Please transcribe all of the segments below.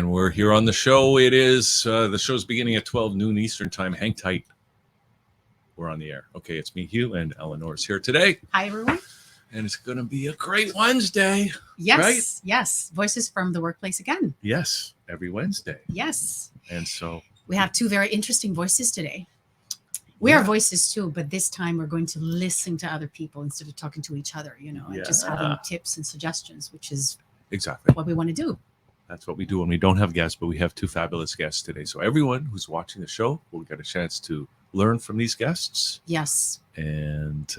And we're here on the show. It is the show's beginning at 12 noon Eastern time. Hang tight. We're on the air. Okay, it's me, Hugh, and Eleonora's here today. Hi, everyone. And it's going to be a great Wednesday. Yes, right? Yes. Voices from the workplace again. Yes, every Wednesday. Yes. And so we have two very interesting voices today. We are voices too, but this time we're going to listen to other people instead of talking to each other, and just having tips and suggestions, which is exactly what we want to do. That's what we do when we don't have guests, but we have two fabulous guests today. So everyone who's watching the show will get a chance to learn from these guests. Yes. And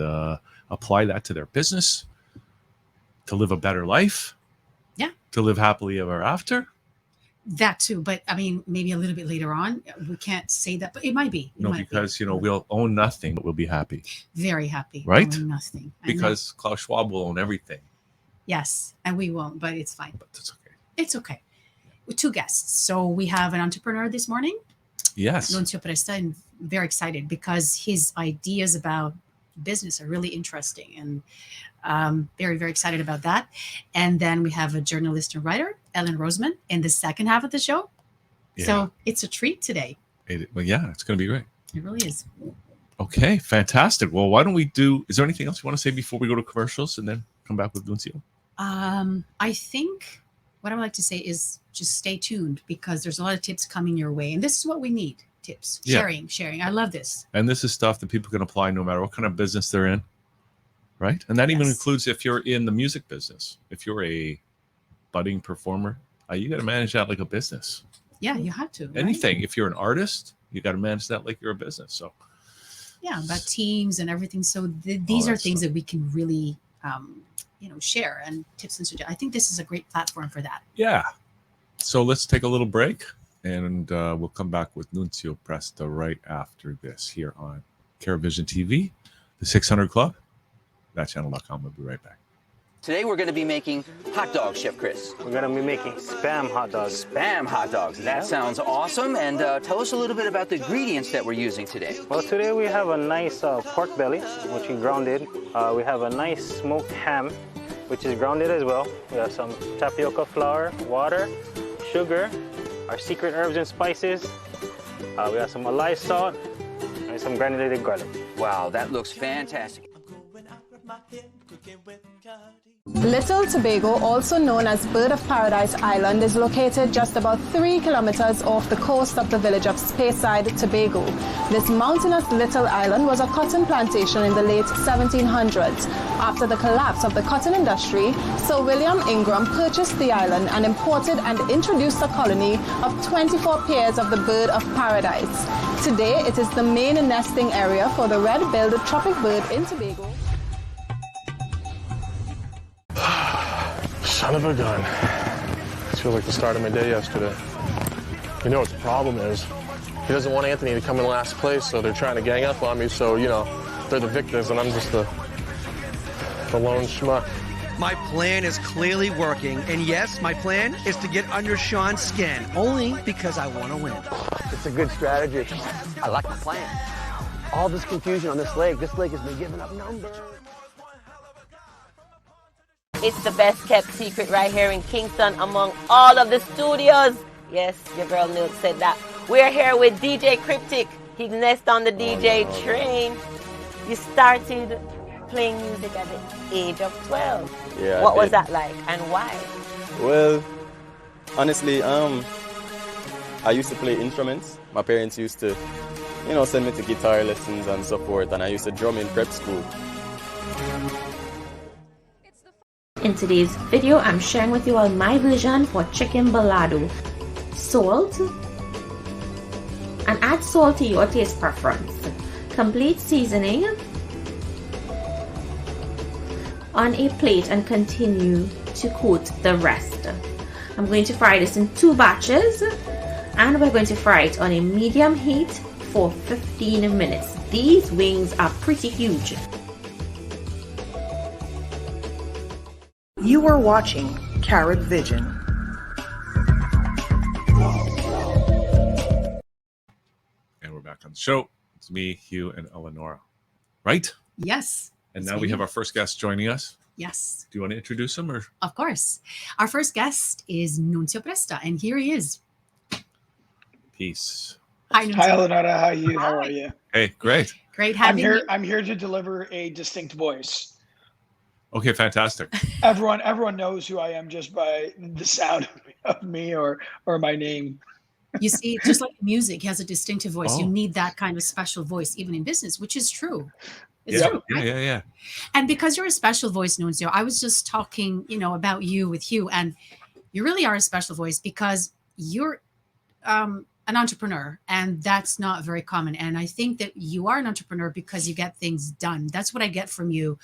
apply that to their business, to live a better life. Yeah. To live happily ever after. That too. But I mean, maybe a little bit later on. We can't say that, but it might be. Because, we'll own nothing, but we'll be happy. Very happy. Right? Own nothing. Because Klaus Schwab will own everything. Yes. And we won't, but it's fine. But that's okay. It's okay. With two guests. So we have an entrepreneur this morning. Yes. Nunzio Presta, and very excited because his ideas about business are really interesting, and very, very excited about that. And then we have a journalist and writer, Roseman, in the second half of the show. Yeah. So it's a treat today. It's going to be great. It really is. Okay, fantastic. Well, why don't we is there anything else you want to say before we go to commercials and then come back with Nunzio? I think what I would like to say is just stay tuned because there's a lot of tips coming your way. And this is what we need. Tips, sharing. I love this. And this is stuff that people can apply no matter what kind of business they're in, right? And that even includes if you're in the music business. If you're a budding performer, you got to manage that like a business. Yeah, you have to. Anything. Right? If you're an artist, you got to manage that like you're a business. So yeah, about teams and everything. So these are things that we can really, share and tips and suggestions. I think this is a great platform for that. Yeah. So let's take a little break. And we'll come back with Nunzio Presta right after this here on CareVision TV, the 600 Club, thatchannel.com. We'll be right back. Today we're going to be making hot dogs, Chef Chris. We're going to be making Spam hot dogs. Spam hot dogs. That sounds awesome. And tell us a little bit about the ingredients that we're using today. Well, today we have a nice pork belly, which we grounded. We have a nice smoked ham, which is grounded as well. We have some tapioca flour, water, sugar, our secret herbs and spices. We have some alive salt and some granulated garlic. Wow, that looks fantastic. Little Tobago, also known as Bird of Paradise Island, is located just about 3 kilometers off the coast of the village of Speyside, Tobago. This mountainous little island was a cotton plantation in the late 1700s. After the collapse of the cotton industry, Sir William Ingram purchased the island and imported and introduced a colony of 24 pairs of the Bird of Paradise. Today, it is the main nesting area for the red-billed tropic bird in Tobago. Son of a gun. This feels like the start of my day yesterday. You know what the problem is? He doesn't want Anthony to come in last place, so they're trying to gang up on me, so, they're the victors, and I'm just the lone schmuck. My plan is clearly working, and yes, my plan is to get under Sean's skin, only because I want to win. It's a good strategy. I like the plan. All this confusion on this lake has been giving up numbers. It's the best kept secret right here in Kingston among all of the studios. Yes, your girl Nils said that. We're here with DJ Cryptic. He nest on the DJ train. You started playing music at the age of 12. Yeah. What was that like and why? Well, honestly, I used to play instruments. My parents used to, send me to guitar lessons and so forth, and I used to drum in prep school. In today's video, I'm sharing with you all my vision for chicken balado. Salt, and add salt to your taste preference. Complete seasoning on a plate and continue to coat the rest. I'm going to fry this in 2 batches, and we're going to fry it on a medium heat for 15 minutes. These wings are pretty huge. You are watching CareVision. And we're back on the show. It's me, Hugh, and Eleonora. Right? Yes. And now we have our first guest joining us. Yes. Do you want to introduce him, or? Of course. Our first guest is Nunzio Presta, and here he is. Peace. Hi, Nunzio. Hi, Eleonora. How are you? Hi. How are you? Hey, great. Great having you. I'm here to deliver a distinct voice. Okay, fantastic. Everyone knows who I am just by the sound of me or my name. You see, just like music has a distinctive voice, you Oh. need that kind of special voice, even in business, which is true. It's Yeah, true, right? yeah. And because you're a special voice, Nunzio, I was just talking, about you with Hugh, and you really are a special voice because you're an entrepreneur, and that's not very common. And I think that you are an entrepreneur because you get things done. That's what I get from you.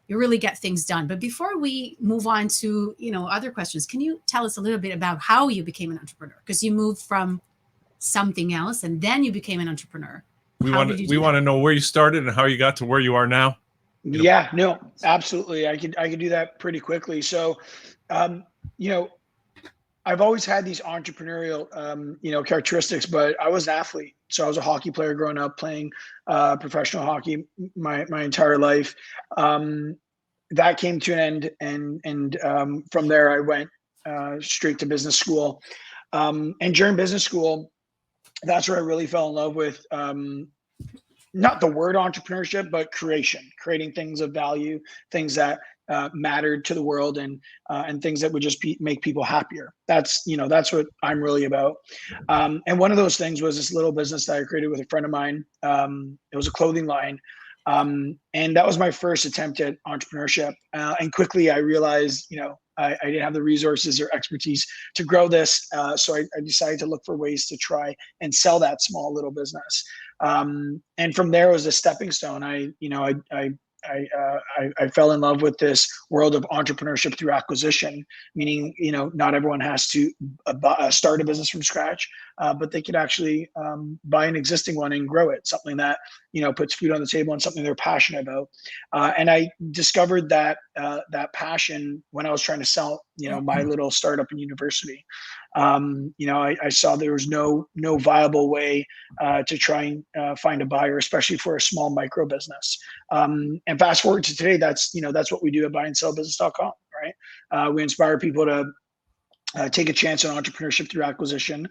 You really get things done. But before we move on to, other questions, can you tell us a little bit about how you became an entrepreneur? Because you moved from something else and then you became an entrepreneur. We want to know where you started and how you got to where you are now. Yeah, no, absolutely. I could do that pretty quickly. So, I've always had these entrepreneurial, characteristics, but I was an athlete. So I was a hockey player growing up, playing professional hockey my entire life. That came to an end, and from there I went straight to business school. And during business school, that's where I really fell in love with not the word entrepreneurship, but creating things of value, things that mattered to the world, and things that would just make people happier. That's what I'm really about. And one of those things was this little business that I created with a friend of mine. It was a clothing line. And that was my first attempt at entrepreneurship. And quickly I realized, I didn't have the resources or expertise to grow this. So I decided to look for ways to try and sell that small little business. And from there was a stepping stone. I fell in love with this world of entrepreneurship through acquisition, meaning, not everyone has to start a business from scratch, but they could actually buy an existing one and grow it, something that, puts food on the table and something they're passionate about. And I discovered that passion when I was trying to sell, my little startup in university. I saw there was no viable way to try and find a buyer, especially for a small micro business. And fast forward to today, that's what we do at buyandsellbusiness.com, right? We inspire people to take a chance on entrepreneurship through acquisition.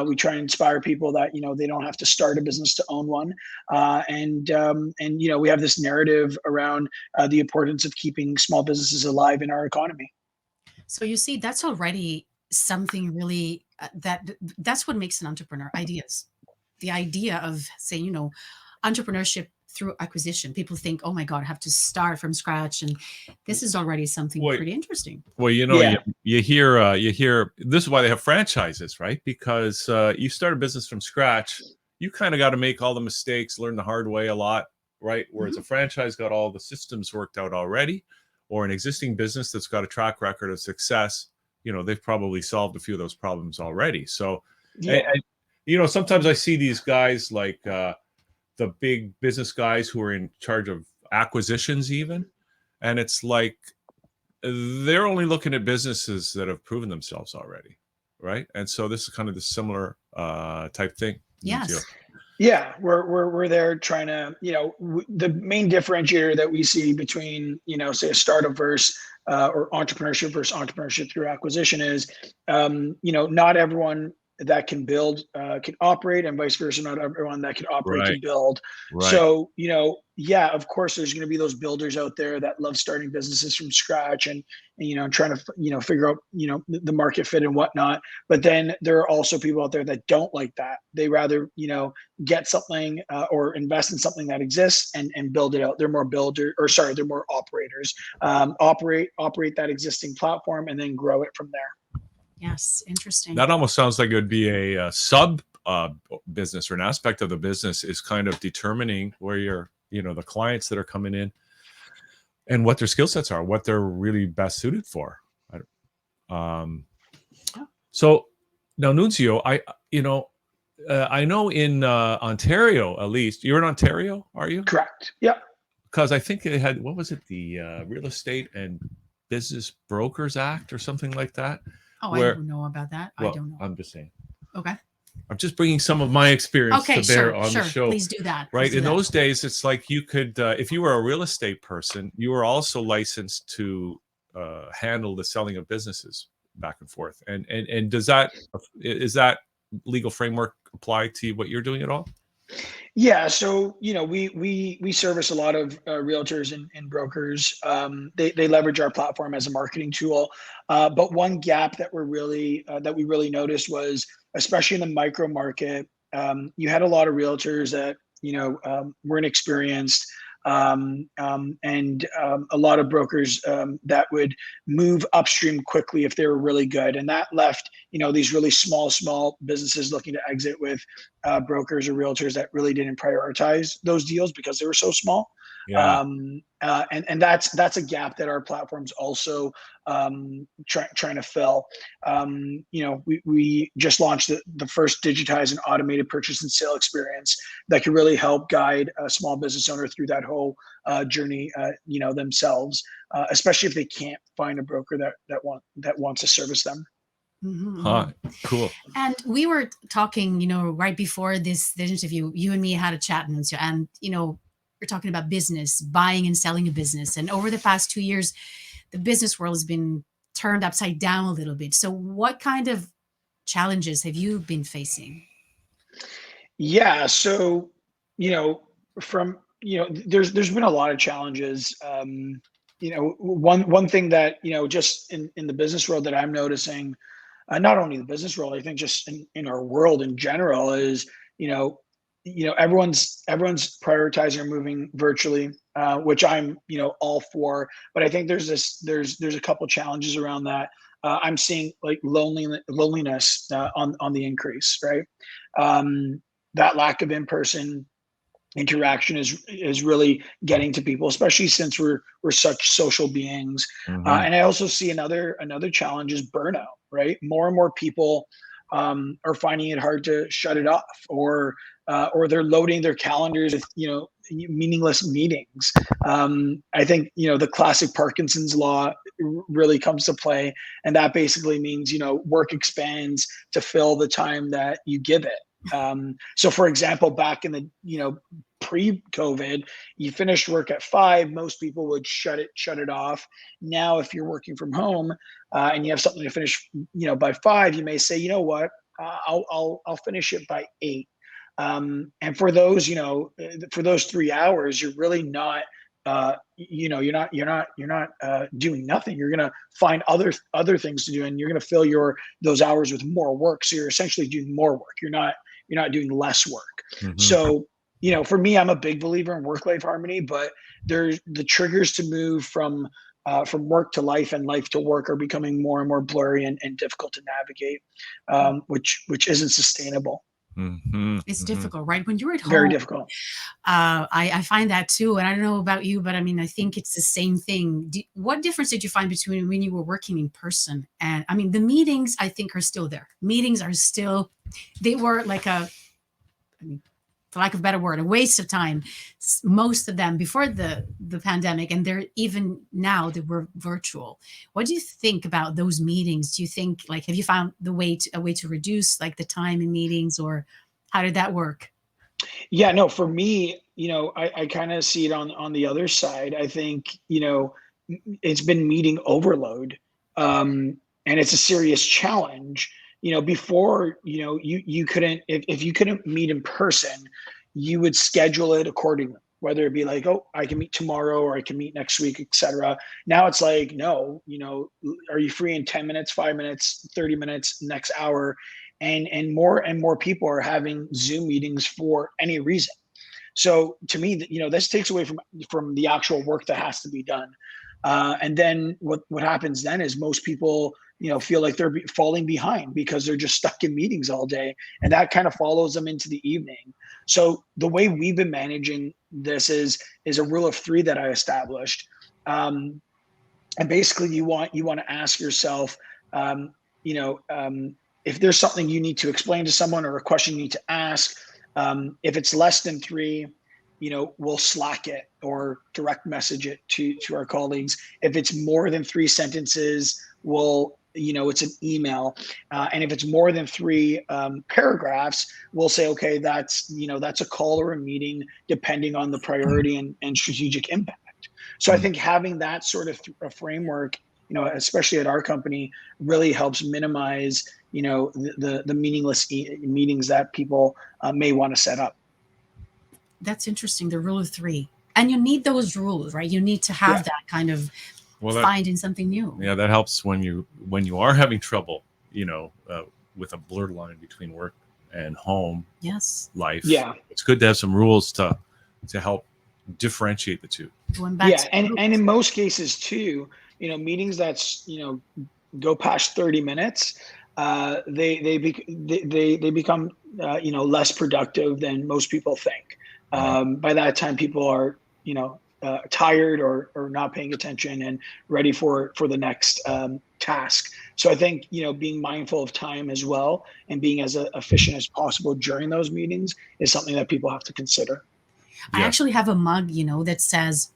We try and inspire people that, they don't have to start a business to own one. And we have this narrative around the importance of keeping small businesses alive in our economy. So you see, that's already something really that's what makes an entrepreneur. Ideas, the idea of saying, entrepreneurship through acquisition. People think, oh my God, I have to start from scratch, and this is already something pretty interesting. Well, you hear this is why they have franchises, right? Because you start a business from scratch, you kind of got to make all the mistakes, learn the hard way a lot, right? Whereas a franchise got all the systems worked out already, or an existing business that's got a track record of success, they've probably solved a few of those problems already. So, sometimes I see these guys like the big business guys who are in charge of acquisitions even, and it's like they're only looking at businesses that have proven themselves already, right? And so this is kind of the similar type thing. Yes. Yeah, we're there trying to, the main differentiator that we see between, say a startup versus or entrepreneurship versus entrepreneurship through acquisition is, not everyone that can build can operate, and vice versa. Not everyone that can operate can build. Right. So, of course, there's going to be those builders out there that love starting businesses from scratch and trying to, figure out, the market fit and whatnot. But then there are also people out there that don't like that. They rather, get something or invest in something that exists and build it out. They're more they're more operators. Operate that existing platform and then grow it from there. Yes, interesting. That almost sounds like it would be a sub business, or an aspect of the business is kind of determining where your, the clients that are coming in and what their skill sets are, what they're really best suited for. So now, Nunzio, I know in Ontario, at least, you're in Ontario, are you? Correct. Yeah. Because I think it had, what was it? The Real Estate and Business Brokers Act or something like that. Oh, I don't know about that. Well, I don't know. I'm just saying. Okay. I'm just bringing some of my experience Okay, to bear sure, on sure. the show. Please do that. Right. Please do In that. those days, it's like you could, if you were a real estate person, you were also licensed to handle the selling of businesses back and forth. And is that legal framework apply to what you're doing at all? Yeah, so we service a lot of realtors and brokers. They leverage our platform as a marketing tool. But one gap that we really noticed was, especially in the micro market, you had a lot of realtors that weren't experienced, and a lot of brokers that would move upstream quickly if they were really good, and that left these really small businesses looking to exit with brokers or realtors that really didn't prioritize those deals because they were so small. Yeah. And that's a gap that our platform's also trying to fill. We just launched the first digitized and automated purchase and sale experience that can really help guide a small business owner through that whole journey, themselves, especially if they can't find a broker that wants to service them. Huh. Cool. And we were talking, right before this interview, you and me had a chat, Nunzio, and we're talking about business, buying and selling a business. And over the past 2 years, the business world has been turned upside down a little bit. So what kind of challenges have you been facing? Yeah, so there's been a lot of challenges. One thing that just in the business world that I'm noticing, not only the business world, I think just in our world in general, is everyone's prioritizing or moving virtually, which I'm all for. But I think there's a couple challenges around that. I'm seeing like loneliness on the increase, right? That lack of in-person interaction is really getting to people, especially since we're such social beings. Mm-hmm. And I also see another challenge is burnout, right? More and more people are finding it hard to shut it off, or they're loading their calendars with meaningless meetings. I think the classic Parkinson's law really comes to play, and that basically means work expands to fill the time that you give it. So for example, back in the pre-COVID, you finished work at 5, most people would shut it off. Now if you're working from home and you have something to finish by 5, you may say, you know what, I'll finish it by 8. And for those for those 3 hours, you're really not you're not doing nothing. You're going to find other things to do, and you're going to fill those hours with more work. So you're essentially doing more work. You're not doing less work. Mm-hmm. So for me, I'm a big believer in work-life harmony, but there's the triggers to move from work to life and life to work are becoming more and more blurry and difficult to navigate, which isn't sustainable. Mm-hmm. It's difficult, right? When you're at home, very difficult. I find that too. And I don't know about you, but I mean, I think it's the same thing. What difference did you find between when you were working in person and, I mean, the meetings I think are still there. Meetings are still, they were like for lack of a better word, a waste of time. Most of them before the pandemic, and they're even now they were virtual. What do you think about those meetings? Do you think, like, have you found a way to reduce like the time in meetings, or how did that work? Yeah, no, for me, I kind of see it on the other side. I think, it's been meeting overload, and it's a serious challenge. Before, you couldn't, if you couldn't meet in person, you would schedule it accordingly, whether it be like, oh, I can meet tomorrow or I can meet next week, etc. Now it's like, no, are you free in 10 minutes, 5 minutes, 30 minutes, next hour? And more people are having Zoom meetings for any reason. So to me, this takes away from the actual work that has to be done. And then what happens then is most people, feel like they're falling behind because they're just stuck in meetings all day, and that kind of follows them into the evening. So the way we've been managing this is a rule of 3 that I established. And basically you want to ask yourself, if there's something you need to explain to someone or a question you need to ask, if it's less than 3, we'll Slack it or direct message it to our colleagues. If it's more than 3 sentences, we'll it's an email, and if it's more than 3 paragraphs, we'll say, okay, that's a call or a meeting, depending on the priority and strategic impact. So I think having that sort of a framework, especially at our company, really helps minimize, the meaningless meetings that people may want to set up. That's interesting. The rule of 3, and you need those rules, right? You need to have that kind of finding something new. Yeah, that helps when you are having trouble, with a blurred line between work and home. Yes. Life. Yeah. It's good to have some rules to help differentiate the two. Going back to and in most cases too, meetings that's go past 30 minutes, they become less productive than most people think. By that time, people are tired or not paying attention and ready for the next task. So I think being mindful of time as well and being as efficient as possible during those meetings is something that people have to consider. I actually have a mug, that says,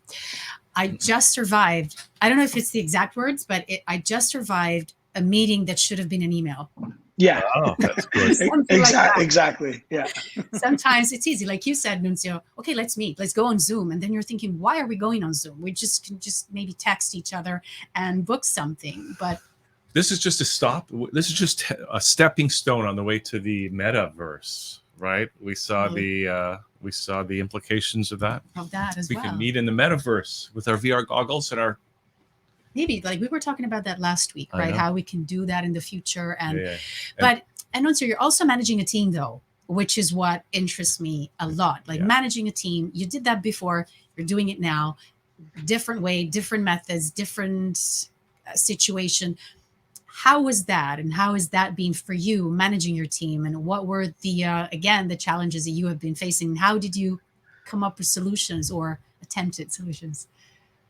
I just survived. I don't know if it's the exact words, but I just survived a meeting that should have been an email. Yeah. Oh, that's good. Exactly. Yeah. Sometimes it's easy. Like you said, Nunzio, okay, let's meet. Let's go on Zoom. And then you're thinking, why are we going on Zoom? We can just maybe text each other and book something. But this is just a stop. This is just a stepping stone on the way to the metaverse, right? We saw the implications of that. Of that as we well. We can meet in the metaverse with our VR goggles and our. Maybe like we were talking about that last week, right? How we can do that in the future. And Nunzio, you're also managing a team though, which is what interests me a lot. Like managing a team, you did that before, you're doing it now, different way, different methods, different situation. How was that? And how has that been for you managing your team? And what were the challenges that you have been facing? How did you come up with solutions or attempted solutions?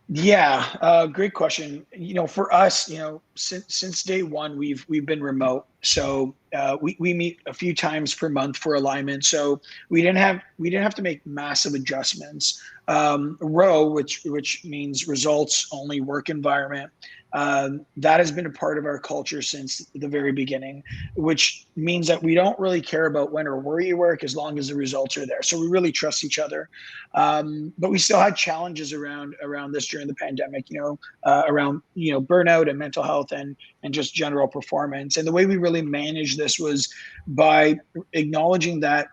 Yeah, great question. For us, since day one, we've been remote. So we meet a few times per month for alignment. So we didn't have to make massive adjustments. ROE, which means results only work environment. That has been a part of our culture since the very beginning, which means that we don't really care about when or where you work as long as the results are there. So we really trust each other. But we still had challenges around this during the pandemic, around, burnout and mental health and just general performance. And the way we really managed this was by acknowledging that,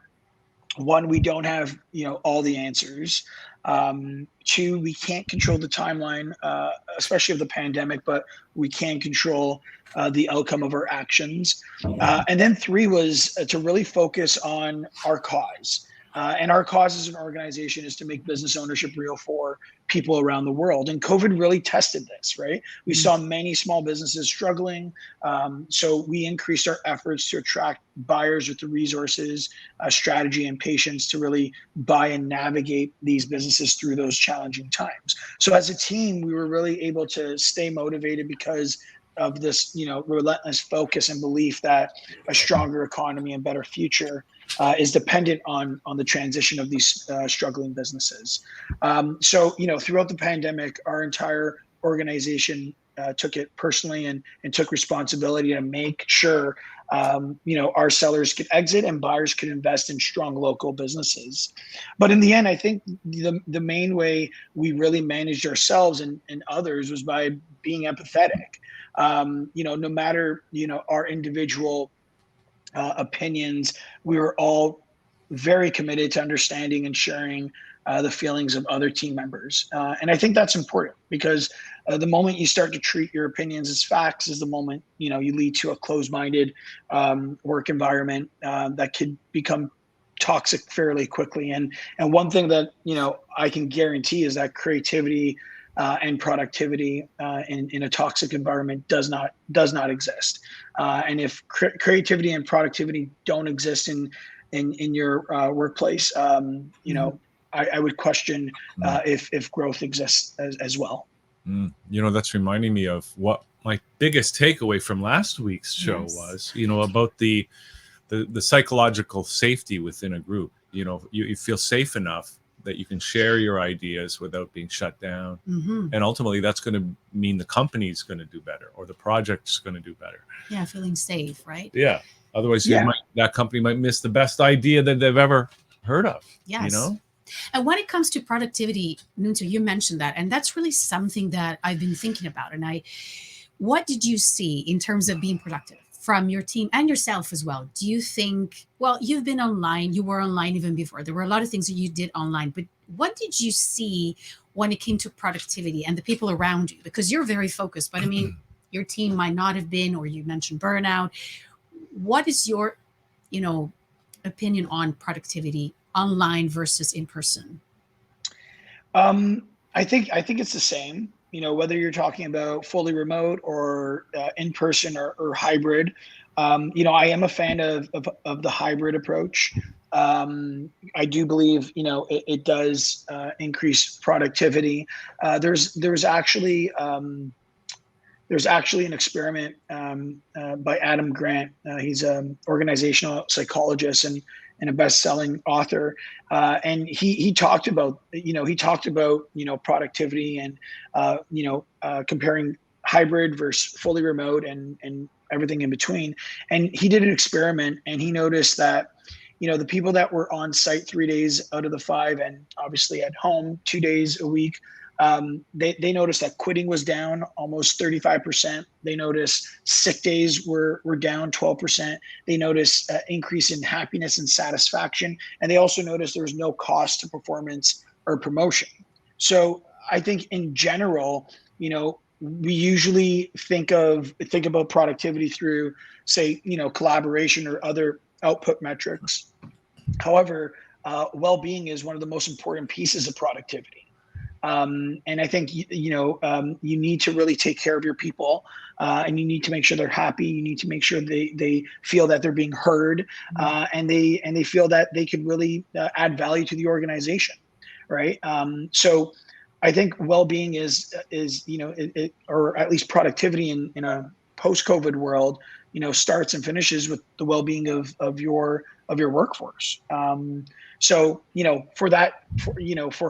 one, we don't have, all the answers. 2, we can't control the timeline, especially of the pandemic, but we can control the outcome of our actions. And then 3 was to really focus on our cause. And our cause as an organization is to make business ownership real for people around the world. And COVID really tested this, right? We saw many small businesses struggling. So we increased our efforts to attract buyers with the resources, strategy, and patience to really buy and navigate these businesses through those challenging times. So as a team, we were really able to stay motivated because of this, relentless focus and belief that a stronger economy and better future is dependent on the transition of these struggling businesses. So, throughout the pandemic, our entire organization took it personally and took responsibility to make sure, our sellers could exit and buyers could invest in strong local businesses. But in the end, I think the main way we really managed ourselves and others was by being empathetic. No matter, our individual opinions, we were all very committed to understanding and sharing the feelings of other team members. And I think that's important because the moment you start to treat your opinions as facts is the moment, you lead to a closed-minded work environment that could become toxic fairly quickly. And one thing that, I can guarantee is that creativity and productivity in a toxic environment does not exist. And if creativity and productivity don't exist in your workplace, I would question if growth exists as well. That's reminding me of what my biggest takeaway from last week's show was, about the psychological safety within a group. You feel safe enough that you can share your ideas without being shut down. Mm-hmm. And ultimately, that's going to mean the company's going to do better, or the project's going to do better. Yeah, feeling safe, right? Yeah. Otherwise, Yeah. that company might miss the best idea that they've ever heard of. Yes. You know? And when it comes to productivity, Nunzio, you mentioned that, and that's really something that I've been thinking about. And what did you see in terms of being productive from your team and yourself as well? Do you think, well, you've been online, you were online even before. There were a lot of things that you did online, but what did you see when it came to productivity and the people around you? Because you're very focused, but I mean, your team might not have been, or you mentioned burnout. What is your, opinion on productivity online versus in person? I think it's the same. Whether you're talking about fully remote or in person or hybrid. I am a fan of the hybrid approach. I do believe it does increase productivity. There's actually an experiment by Adam Grant. He's an organizational psychologist and a best-selling author, and he talked about productivity and comparing hybrid versus fully remote and everything in between. And he did an experiment, and he noticed that the people that were on site 3 days out of the 5, and obviously at home 2 days a week, they noticed that quitting was down almost 35%. They noticed sick days were down 12%. They noticed increase in happiness and satisfaction. And they also noticed there was no cost to performance or promotion. So I think in general, we usually think about productivity through, say, collaboration or other output metrics. However, well-being is one of the most important pieces of productivity. And I think, you need to really take care of your people, and you need to make sure they're happy. You need to make sure they feel that they're being heard, and they feel that they could really add value to the organization. Right. So I think well-being is or at least productivity in a post-COVID world, starts and finishes with the well-being of your workforce. So, for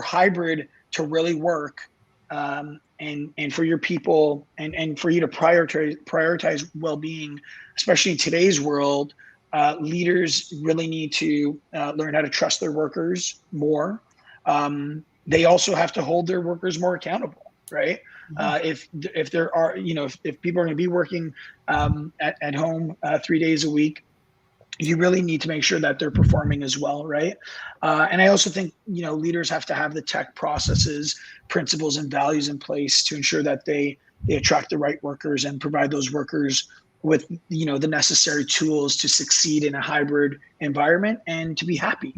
hybrid to really work, and for your people and for you to prioritize well-being, especially in today's world, leaders really need to learn how to trust their workers more. They also have to hold their workers more accountable, right? If there are, if people are going to be working at home 3 days a week, you really need to make sure that they're performing as well, right? And I also think, leaders have to have the tech processes, principles, and values in place to ensure that they attract the right workers and provide those workers with, the necessary tools to succeed in a hybrid environment and to be happy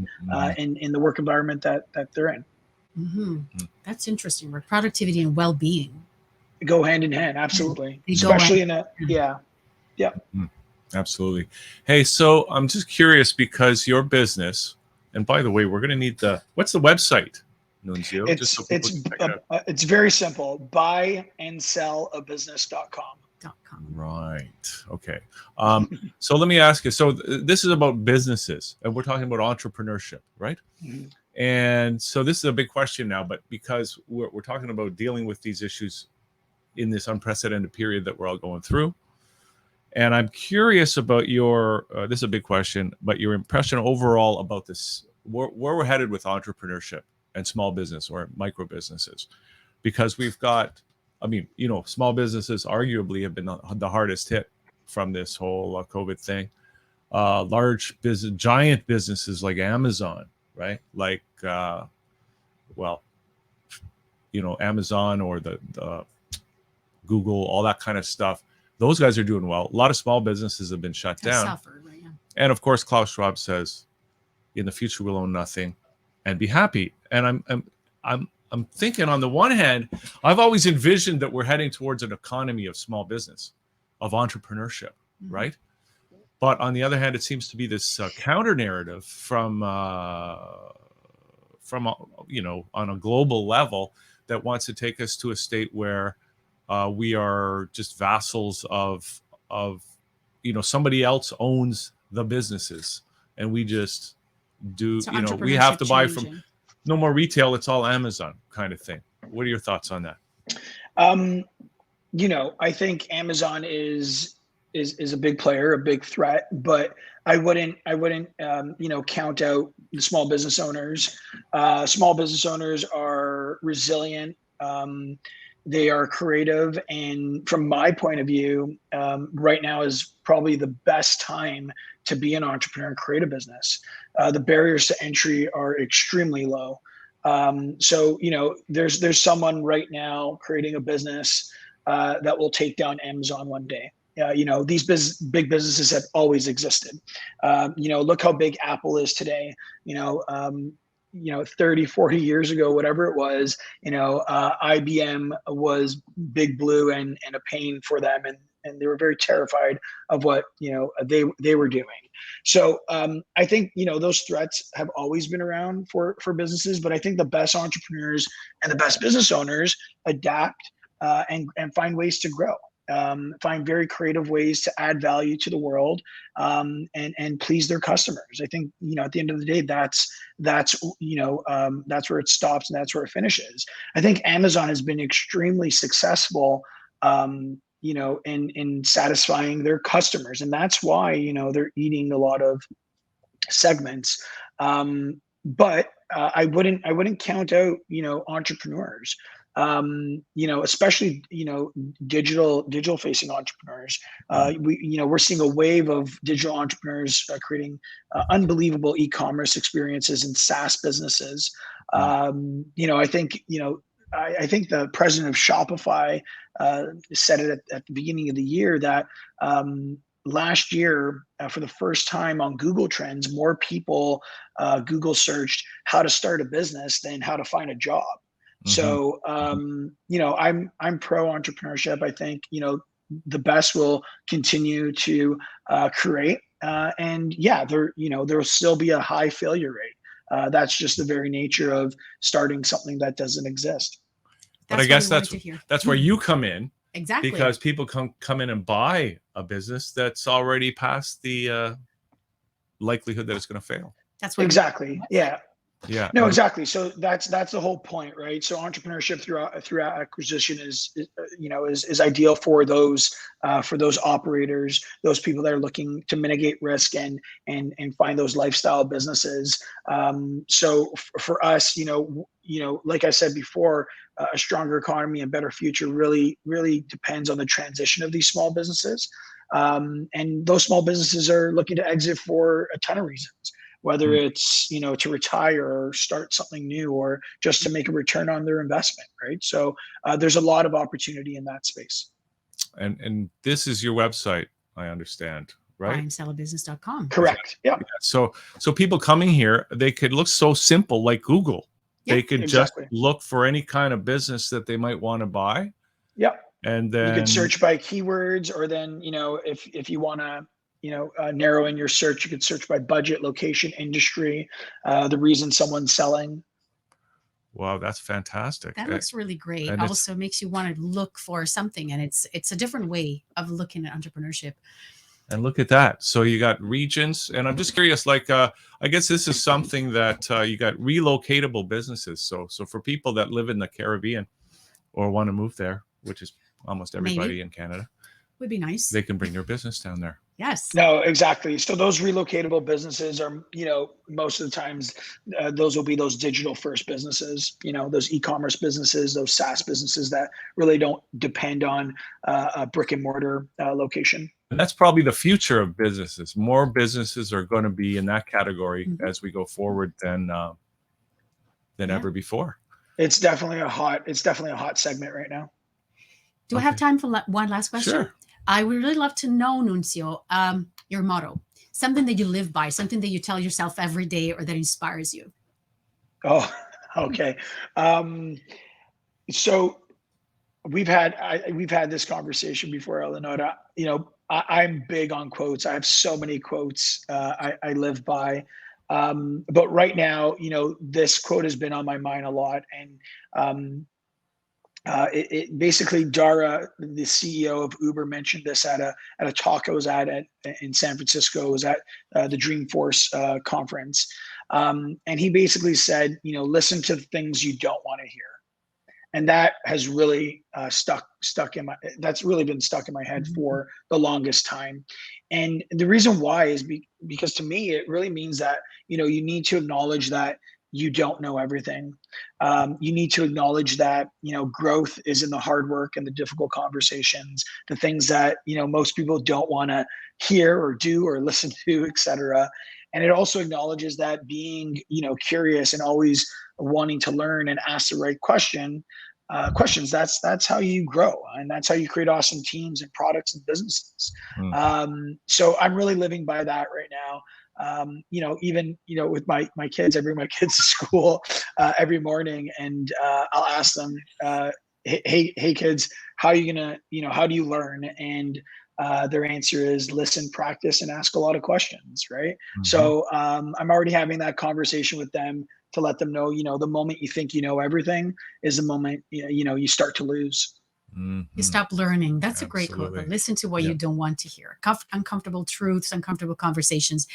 in the work environment that they're in. Mm-hmm. That's interesting. Where productivity and well-being go hand in hand. Absolutely. They Especially in a, yeah. Absolutely. Hey, so I'm just curious because your business, and by the way, we're going to need what's the website, Nunzio? It's very simple. buyandsellabusiness.com. Right. Okay. So let me ask you. So this is about businesses, and we're talking about entrepreneurship, right? Mm-hmm. And so this is a big question now, but because we're talking about dealing with these issues in this unprecedented period that we're all going through. And I'm curious about this is a big question, but your impression overall about this, where we're headed with entrepreneurship and small business or micro businesses, because we've got, small businesses arguably have been the hardest hit from this whole COVID thing. Giant businesses like Amazon, right? Like, Amazon or the Google, all that kind of stuff. Those guys are doing well. A lot of small businesses have been shut down. Suffered, right? Yeah. And of course, Klaus Schwab says, in the future, we'll own nothing and be happy. And I'm thinking, on the one hand, I've always envisioned that we're heading towards an economy of small business, of entrepreneurship, right? But on the other hand, it seems to be this counter narrative from on a global level that wants to take us to a state where we are just vassals of somebody else owns the businesses, and we just do, we have to buy from, no more retail, it's all Amazon kind of thing. What are your thoughts on that? You know, I think Amazon is a big player, a big threat, but I wouldn't you know, count out the small business owners. Small business owners are resilient. They are creative, and from my point of view, right now is probably the best time to be an entrepreneur and create a business. The barriers to entry are extremely low. So, you know, there's someone right now creating a business that will take down Amazon one day. You know, these big businesses have always existed. You know, look how big Apple is today. You know, 30, 40 years ago, whatever it was, you know, IBM was big blue and a pain for them. And they were very terrified of what, you know, they were doing. So I think, you know, those threats have always been around for businesses, but I think the best entrepreneurs and the best business owners adapt and find ways to grow. Find very creative ways to add value to the world and please their customers. I think, you know, at the end of the day, that's you know, that's where it stops and that's where it finishes. I think Amazon has been extremely successful, you know, in satisfying their customers, and that's why, you know, they're eating a lot of segments. But I wouldn't count out, you know, entrepreneurs. You know, especially, you know, digital facing entrepreneurs. We're seeing a wave of digital entrepreneurs creating unbelievable e-commerce experiences and SaaS businesses. You know, I think, you know, I think the president of Shopify said it at the beginning of the year that last year, for the first time on Google Trends, more people Google searched how to start a business than how to find a job. So, you know, I'm pro entrepreneurship. I think, you know, the best will continue to create, and yeah, there'll still be a high failure rate. That's just the very nature of starting something that doesn't exist. But I guess that's where you come in. Exactly. Because people come in and buy a business that's already past the likelihood that it's going to fail. That's what exactly. Yeah. Yeah. No, exactly. So that's the whole point, right? So entrepreneurship through acquisition is ideal for those operators, those people that are looking to mitigate risk and find those lifestyle businesses. So for us, you know, like I said before, a stronger economy and better future really depends on the transition of these small businesses. And those small businesses are looking to exit for a ton of reasons. Whether it's, you know, to retire or start something new or just to make a return on their investment, right? So there's a lot of opportunity in that space. And this is your website, I understand, right? BuyandSellAbusiness.com. Correct. Yeah. So people coming here, they could look so simple like Google. They could just look for any kind of business that they might want to buy. Yeah. And then you could search by keywords, or then, you know, if you want to, you know, narrow in your search, you could search by budget, location, industry, the reason someone's selling. Wow, that's fantastic. That looks really great. And also makes you want to look for something, and it's a different way of looking at entrepreneurship. And look at that. So you got regions, and I'm just curious, like, I guess this is something that you got relocatable businesses. So for people that live in the Caribbean or want to move there, which is almost everybody in Canada, would be nice. They can bring their business down there. Yes. No, exactly. So those relocatable businesses are, you know, most of the times those will be those digital first businesses, you know, those e-commerce businesses, those SaaS businesses that really don't depend on a brick and mortar location. And that's probably the future of businesses. More businesses are going to be in that category as we go forward than ever before. It's definitely a hot segment right now. Do I have time for one last question? Sure. I would really love to know, Nunzio, your motto, something that you live by, something that you tell yourself every day or that inspires you. Oh, okay. So we've had this conversation before, Eleonora. You know, I'm big on quotes. I have so many quotes I live by. But right now, you know, this quote has been on my mind a lot. And it basically, Dara, the CEO of Uber, mentioned this at a talk I was at in San Francisco. It was at the Dreamforce conference, and he basically said, listen to the things you don't want to hear, and that has really stuck in my. That's really been stuck in my head for the longest time, and the reason why is because to me it really means that you need to acknowledge that you don't know everything. You need to acknowledge that, growth is in the hard work and the difficult conversations, the things that, most people don't want to hear or do or listen to, etc. And it also acknowledges that being, curious and always wanting to learn and ask the right questions, that's how you grow, and that's how you create awesome teams and products and businesses. So I'm really living by that right now. Even with my kids, I bring my kids to school every morning, and I'll ask them, hey kids, how are you gonna, how do you learn? And their answer is listen, practice, and ask a lot of questions, right? So I'm already having that conversation with them to let them know, the moment you think you know everything is the moment you start to lose. You stop learning. That's a great quote. But listen to what you don't want to hear. Uncomfortable truths, uncomfortable conversations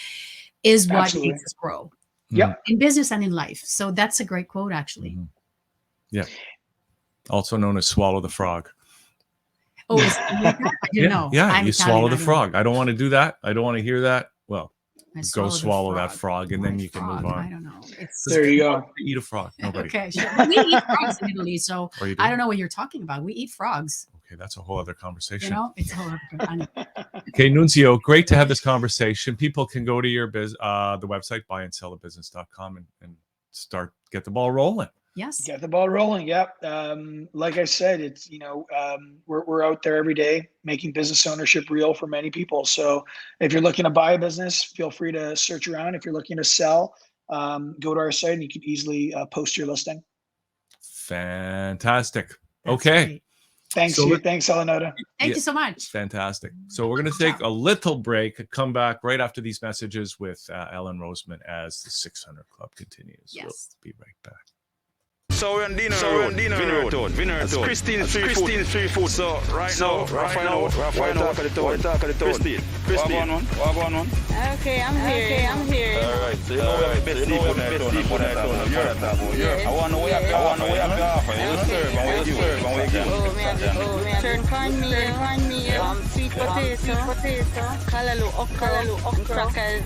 is what makes us grow. Yeah, in business and in life. So that's a great quote, actually. Yeah. Also known as swallow the frog. Oh, is it like that? Yeah, you swallow the frog. I don't want to do that. I don't want to hear that. Well, go swallow that frog, and then you can move on. I don't know. There you go. Eat a frog. Nobody. Okay, sure. We eat frogs in Italy, so I don't know what you're talking about. We eat frogs. Okay, that's a whole other conversation. It's a whole other. Okay, Nunzio, great to have this conversation. People can go to your the website, buyandsellabusiness.com, and get the ball rolling. Yes. Get the ball rolling. Yep. Like I said, it's, we're out there every day making business ownership real for many people. So if you're looking to buy a business, feel free to search around. If you're looking to sell, go to our site and you can easily post your listing. Fantastic. Okay. Great. Thanks, thanks, Eleonora. Thank you so much. Fantastic. So we're going to take a little break, come back right after these messages with Ellen Roseman as the 600 Club continues. Yes. We'll be right back. So we're on Dinner Road. It's Christine Free Food. So right now, we're talking to Christine. Walk on one. Okay, I'm here. All right. So you know we have the best seafood in town. Yes. I want to know what you offer. You serve and what you give. Turn cornmeal, sweet potato, callaloo, okra, crackers.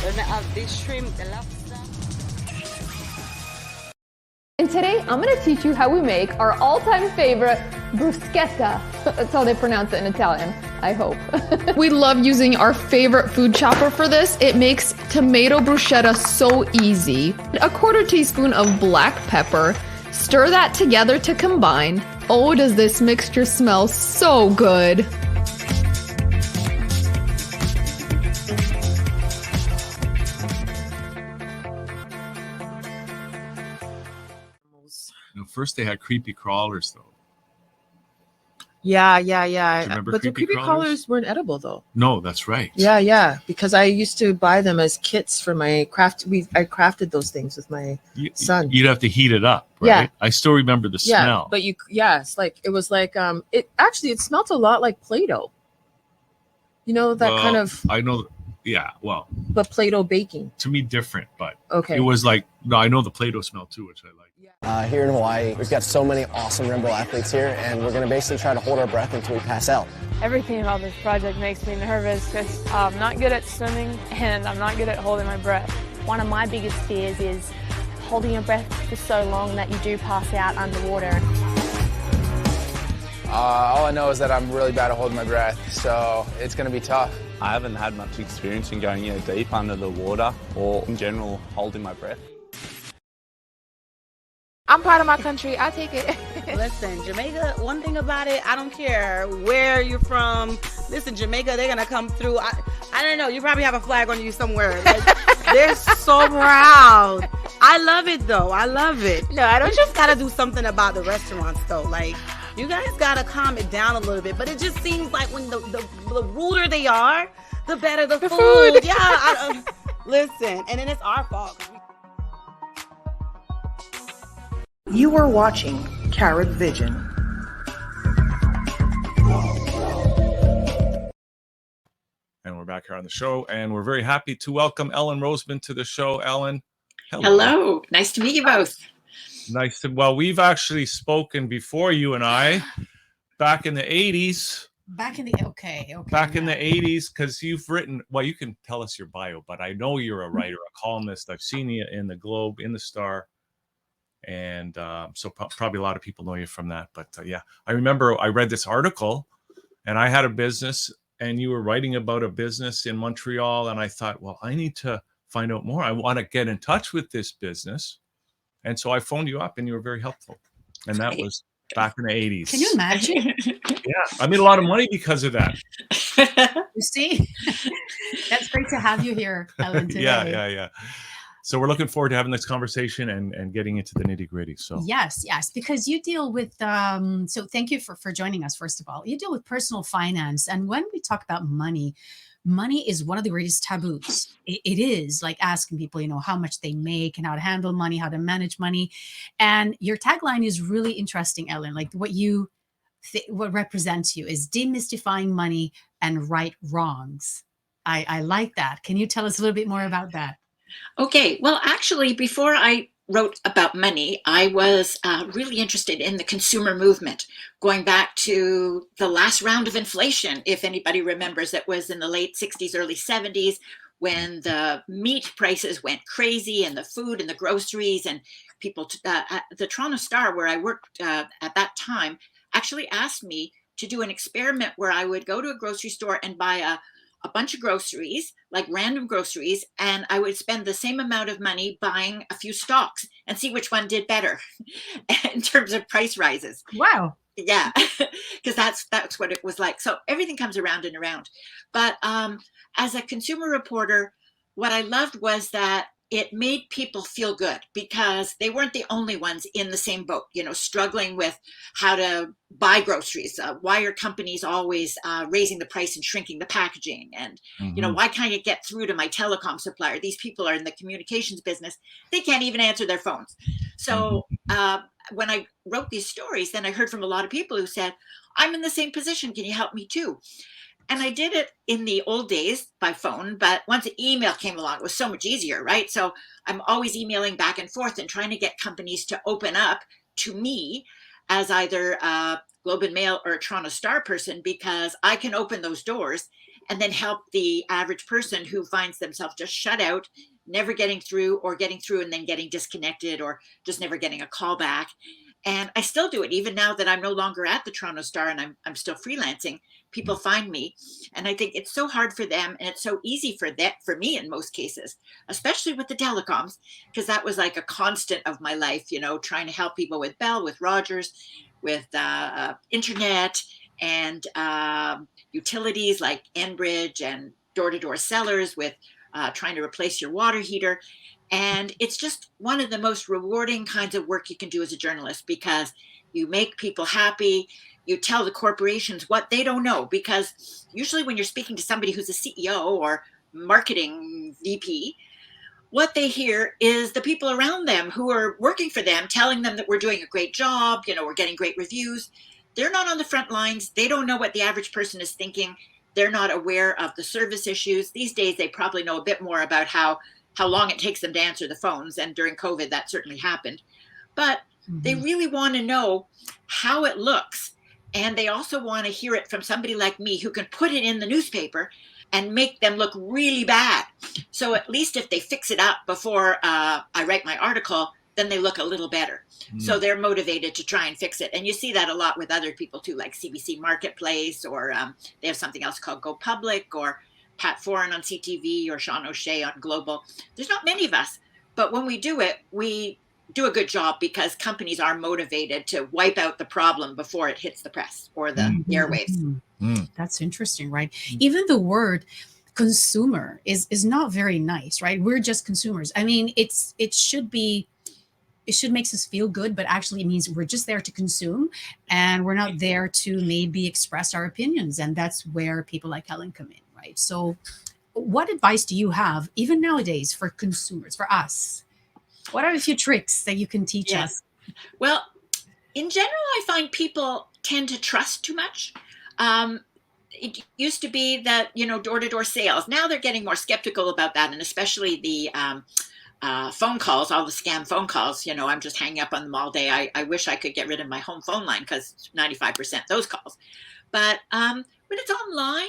Then I have this shrimp, the lobster. And today, I'm going to teach you how we make our all-time favorite bruschetta. That's how they pronounce it in Italian, I hope. We love using our favorite food chopper for this. It makes tomato bruschetta so easy. A quarter teaspoon of black pepper. Stir that together to combine. Oh, does this mixture smell so good. First, they had creepy crawlers, though. Yeah. But the creepy crawlers weren't edible, though. No, that's right. Yeah. Because I used to buy them as kits for my craft. I crafted those things with my son. You'd have to heat it up, right? Yeah. I still remember the smell. But it smelled a lot like Play-Doh. You know, kind of. I know. Yeah, well. But Play-Doh baking. To me, different, but okay. It was like, I know the Play-Doh smell too, which I like. Here in Hawaii, we've got so many awesome rainbow athletes here, and we're going to basically try to hold our breath until we pass out. Everything about this project makes me nervous because I'm not good at swimming and I'm not good at holding my breath. One of my biggest fears is holding your breath for so long that you do pass out underwater. All I know is that I'm really bad at holding my breath, so it's going to be tough. I haven't had much experience in going deep under the water or in general holding my breath. I'm proud of my country. I take it. Listen, Jamaica, one thing about it, I don't care where you're from. Listen, Jamaica, they're going to come through. I don't know. You probably have a flag on you somewhere. Like, they're so proud. I love it, though. I love it. No, I don't. You just got to do something about the restaurants, though. Like, you guys got to calm it down a little bit. But it just seems like when the ruder they are, the better the food. Yeah. Listen, and then it's our fault. You are watching Carrot Vision. And we're back here on the show, and we're very happy to welcome Ellen Roseman to the show. Ellen, hello. Nice to meet you both. Nice to. Well, we've actually spoken before, you and I, back in the 80s. Back in the Back in the 80s, because you've written. Well, you can tell us your bio, but I know you're a writer, a columnist. I've seen you in the Globe, in the Star, and so probably a lot of people know you from that. But yeah, I remember I read this article, and I had a business. And you were writing about a business in Montreal, and I thought, well, I need to find out more. I want to get in touch with this business. And so I phoned you up, and you were very helpful. And that was back in the 80s. Can you imagine? Yeah, I made a lot of money because of that. You see? That's great to have you here, Ellen, today. Yeah. So we're looking forward to having this conversation and getting into the nitty-gritty. So yes, because you deal with so thank you for joining us. First of all, you deal with personal finance, and when we talk about money is one of the greatest taboos. It is like asking people, how much they make and how to handle money, how to manage money. And your tagline is really interesting, Ellen. Like what represents you is demystifying money and right wrongs. I like that. Can you tell us a little bit more about that? Okay, well, actually, before I wrote about money, I was really interested in the consumer movement, going back to the last round of inflation. If anybody remembers, it was in the late 60s, early 70s, when the meat prices went crazy and the food and the groceries, and people, the Toronto Star, where I worked at that time, actually asked me to do an experiment where I would go to a grocery store and buy a bunch of groceries, like random groceries, and I would spend the same amount of money buying a few stocks and see which one did better in terms of price rises. Wow. Yeah, because that's what it was like. So everything comes around and around. But as a consumer reporter, what I loved was that it made people feel good because they weren't the only ones in the same boat, struggling with how to buy groceries. Why are companies always raising the price and shrinking the packaging? And, why can't I get through to my telecom supplier? These people are in the communications business. They can't even answer their phones. So when I wrote these stories, then I heard from a lot of people who said, I'm in the same position. Can you help me too? And I did it in the old days by phone, but once email came along, it was so much easier, right? So I'm always emailing back and forth and trying to get companies to open up to me as either a Globe and Mail or a Toronto Star person, because I can open those doors and then help the average person who finds themselves just shut out, never getting through, or getting through and then getting disconnected, or just never getting a call back. And I still do it even now that I'm no longer at the Toronto Star and I'm still freelancing. People find me, and I think it's so hard for them, and it's so easy for me in most cases, especially with the telecoms, because that was like a constant of my life, trying to help people with Bell, with Rogers, with internet and utilities like Enbridge and door-to-door sellers, with trying to replace your water heater. And it's just one of the most rewarding kinds of work you can do as a journalist, because you make people happy. You tell the corporations what they don't know, because usually when you're speaking to somebody who's a CEO or marketing VP, what they hear is the people around them who are working for them telling them that we're doing a great job, we're getting great reviews. They're not on the front lines. They don't know what the average person is thinking. They're not aware of the service issues. These days, they probably know a bit more about how long it takes them to answer the phones. And during COVID, that certainly happened. But they really want to know how it looks. And they also want to hear it from somebody like me who can put it in the newspaper and make them look really bad. So at least if they fix it up before I write my article, then they look a little better. So they're motivated to try and fix it. And you see that a lot with other people too, like CBC Marketplace, or they have something else called Go Public, or Pat Foran on CTV, or Sean O'Shea on Global. There's not many of us, but when we do it, we do a good job because companies are motivated to wipe out the problem before it hits the press or the airwaves. That's interesting, right? Even the word consumer is not very nice, right? We're just consumers. I mean, it should make us feel good, but actually it means we're just there to consume, and we're not there to maybe express our opinions. And that's where people like Helen come in, right? So what advice do you have, even nowadays, for consumers, for us? What are a few tricks that you can teach us? Well, in general, I find people tend to trust too much. It used to be that, door-to-door sales. Now they're getting more skeptical about that, and especially the phone calls, all the scam phone calls. I'm just hanging up on them all day. I wish I could get rid of my home phone line because 95% those calls. But when it's online,